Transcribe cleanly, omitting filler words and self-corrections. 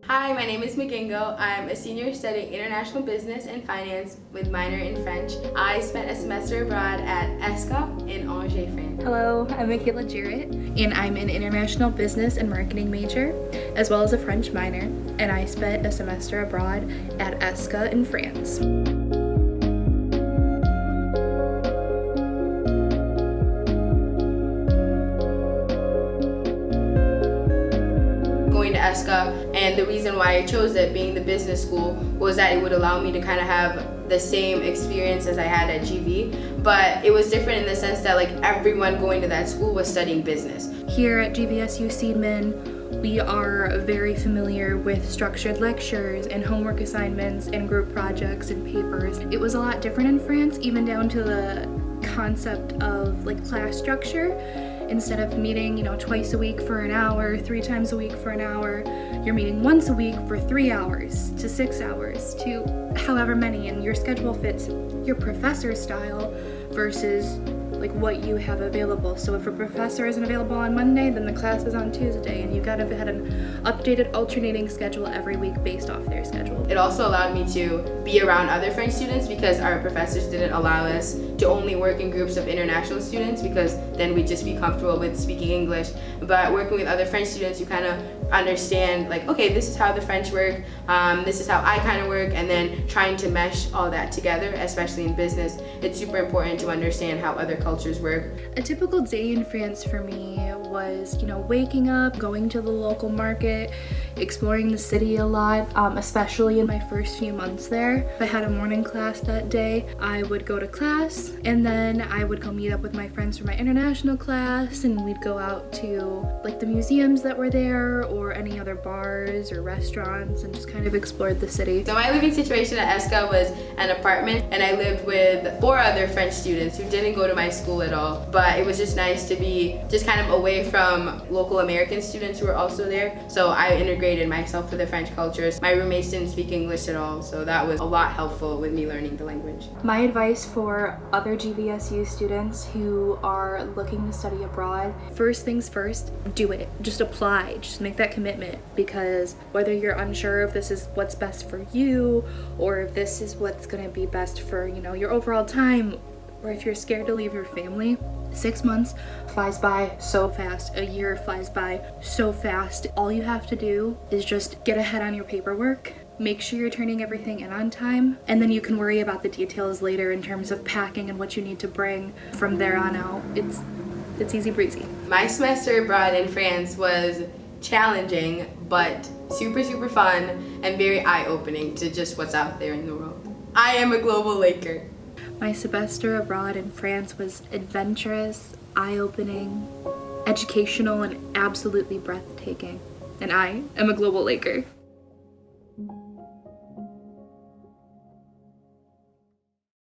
Hi, my name is McGingo. I'm a senior studying international business and finance with minor in French. I spent a semester abroad at ESSCA in Angers, France. Hello, I'm Michaela Jarrett, and I'm an international business and marketing major, as well as a French minor, and I spent a semester abroad at ESSCA in France. Going to ESSCA, and the reason why I chose it, being the business school, was that it would allow me to kind of have the same experience as I had at GV, but it was different in the sense that like everyone going to that school was studying business. Here at GVSU Seidman, we are very familiar with structured lectures and homework assignments and group projects and papers. It was a lot different in France, even down to the concept of like class structure. Instead of meeting, twice a week for an hour, 3 times a week for an hour, you're meeting once a week for 3 hours to 6 hours to however many, and your schedule fits your professor's style versus like what you have available. So if a professor isn't available on Monday, then the class is on Tuesday, and you gotta have an updated alternating schedule every week based off their schedule. It also allowed me to be around other French students because our professors didn't allow us to only work in groups of international students, because then we'd just be comfortable with speaking English. But working with other French students, you kind of understand like, okay, this is how the French work, this is how I kind of work, and then trying to mesh all that together, especially in business. It's super important to understand how other cultures work. A typical day in France for me was, waking up, going to the local market, exploring the city a lot, especially in my first few months there. If I had a morning class that day, I would go to class, and then I would go meet up with my friends from my international class, and we'd go out to like the museums that were there or any other bars or restaurants and just kind of explored the city. So my living situation at ESSCA was an apartment, and I lived with 4 other French students who didn't go to my school at all, but it was just nice to be just kind of away from local American students who were also there. So I integrated myself with the French cultures. My roommates didn't speak English at all, so that was a lot helpful with me learning the language. My advice for other GVSU students who are looking to study abroad, first things first, do it. Just apply, just make that commitment, because whether you're unsure if this is what's best for you or if this is what's gonna be best for, your overall time, or if you're scared to leave your family, 6 months flies by so fast. A year flies by so fast. All you have to do is just get ahead on your paperwork, make sure you're turning everything in on time, and then you can worry about the details later in terms of packing and what you need to bring from there on out. It's easy breezy. My semester abroad in France was challenging, but super fun and very eye-opening to just what's out there in the world. I am a global Laker. My semester abroad in France was adventurous, eye-opening, educational, and absolutely breathtaking. And I am a global Laker.